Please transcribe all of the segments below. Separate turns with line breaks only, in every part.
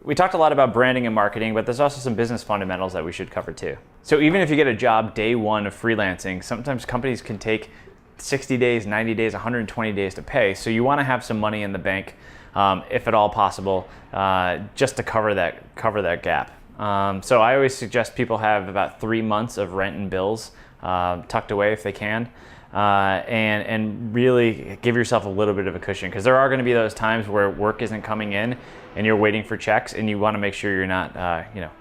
We talked a lot about branding and marketing, but there's also some business fundamentals that we should cover too. So even if you get a job day one of freelancing, sometimes companies can take 60 days, 90 days, 120 days to pay. So you want to have some money in the bank, if at all possible, just to cover that gap. So I always suggest people have about 3 months of rent and bills tucked away if they can. And really give yourself a little bit of a cushion, because there are going to be those times where work isn't coming in and you're waiting for checks, and you want to make sure you're not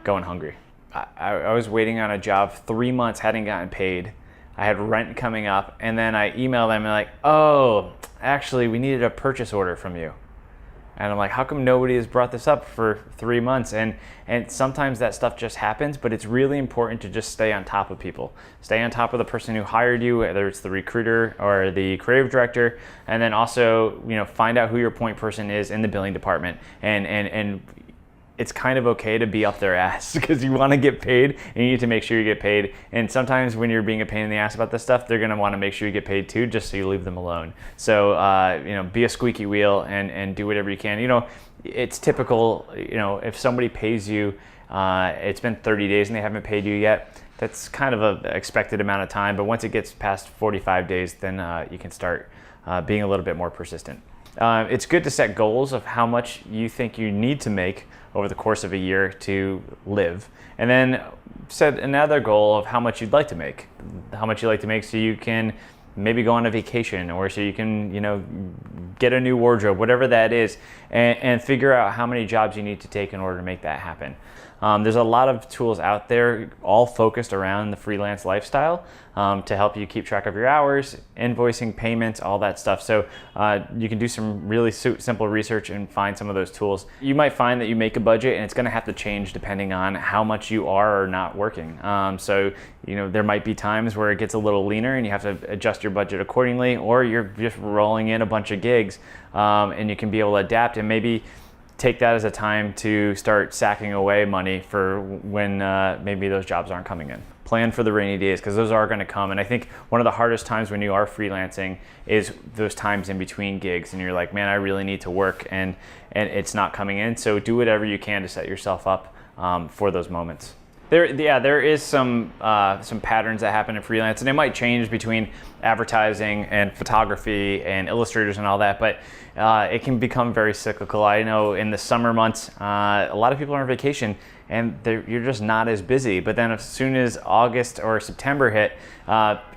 going hungry. I was waiting on a job 3 months, hadn't gotten paid. I had rent coming up, and then I emailed them and like, oh, actually we needed a purchase order from you. And I'm like, how come nobody has brought this up for 3 months? And sometimes that stuff just happens, but it's really important to just stay on top of people. Stay on top of the person who hired you, whether it's the recruiter or the creative director, and then also, find out who your point person is in the billing department. And it's kind of okay to be up their ass, because you want to get paid and you need to make sure you get paid. And sometimes when you're being a pain in the ass about this stuff, they're going to want to make sure you get paid too, just so you leave them alone. So, be a squeaky wheel and do whatever you can. It's typical, if somebody pays you, it's been 30 days and they haven't paid you yet, that's kind of an expected amount of time. But once it gets past 45 days, then you can start being a little bit more persistent. It's good to set goals of how much you think you need to make over the course of a year to live, and then set another goal of how much you'd like to make. How much you like to make so you can maybe go on a vacation, or so you can, get a new wardrobe, whatever that is, and figure out how many jobs you need to take in order to make that happen. There's a lot of tools out there, all focused around the freelance lifestyle, to help you keep track of your hours, invoicing, payments, all that stuff. So you can do some really simple research and find some of those tools. You might find that you make a budget, and it's going to have to change depending on how much you are or not working. So there might be times where it gets a little leaner and you have to adjust your budget accordingly, or you're just rolling in a bunch of gigs, and you can be able to adapt and maybe take that as a time to start sacking away money for when maybe those jobs aren't coming in. Plan for the rainy days, because those are going to come. And I think one of the hardest times when you are freelancing is those times in between gigs, and you're like, man, I really need to work, and it's not coming in. So do whatever you can to set yourself up for those moments. There is some patterns that happen in freelance, and it might change between advertising and photography and illustrators and all that, but it can become very cyclical. I know in the summer months, a lot of people are on vacation and you're just not as busy. But then as soon as August or September hit,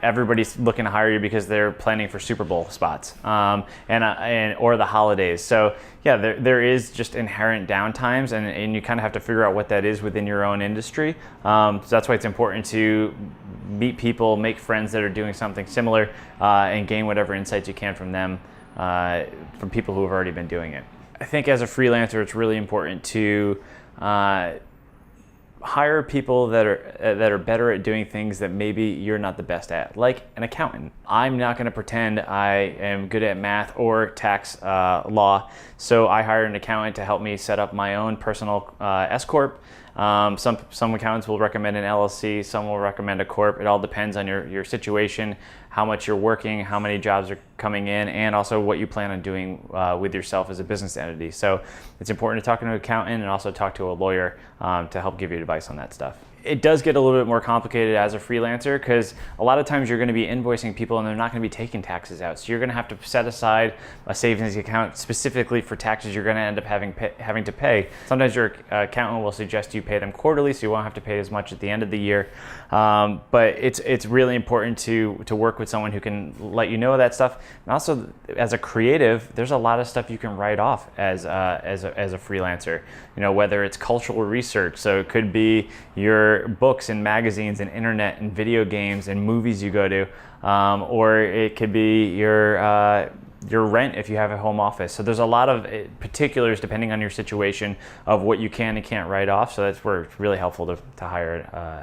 everybody's looking to hire you because they're planning for Super Bowl spots or the holidays. So yeah, there is just inherent downtimes, and you kind of have to figure out what that is within your own industry. So that's why it's important to meet people, make friends that are doing something similar, and gain whatever insights you can from them, from people who have already been doing it. I think as a freelancer, it's really important to hire people that are better at doing things that maybe you're not the best at, like an accountant. I'm not going to pretend I am good at math or tax law, so I hired an accountant to help me set up my own personal S corp. Some accountants will recommend an LLC, some will recommend a corp. It all depends on your situation, how much you're working, how many jobs are coming in, and also what you plan on doing with yourself as a business entity. So it's important to talk to an accountant and also talk to a lawyer to help give you advice on that stuff. It does get a little bit more complicated as a freelancer, because a lot of times you're going to be invoicing people and they're not going to be taking taxes out. So you're going to have to set aside a savings account specifically for taxes you're going to end up having to pay. Sometimes your accountant will suggest you pay them quarterly, so you won't have to pay as much at the end of the year. But it's really important to work with someone who can let you know that stuff. And also, as a creative, there's a lot of stuff you can write off as a freelancer. Whether it's cultural research, so it could be your books and magazines and internet and video games and movies you go to, or it could be your rent if you have a home office. So there's a lot of particulars depending on your situation of what you can and can't write off. So that's where it's really helpful to hire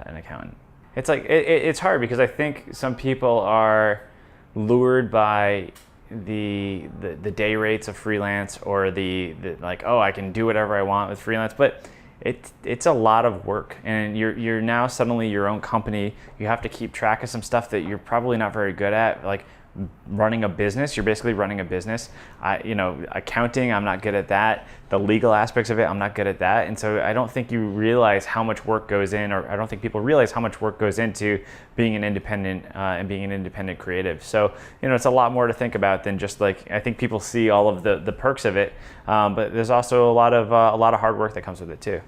an accountant. It's like it's hard, because I think some people are lured by the day rates of freelance, or the like, oh, I can do whatever I want with freelance, but it's a lot of work, and you're now suddenly your own company. You have to keep track of some stuff that you're probably not very good at, like running a business. You're basically running a business. Accounting, I'm not good at that. The legal aspects of it, I'm not good at that. And so I don't think you realize how much work goes in, or I don't think people realize how much work goes into being an independent and being an independent creative. So, it's a lot more to think about than just like, I think people see all of the perks of it, but there's also a lot of hard work that comes with it too.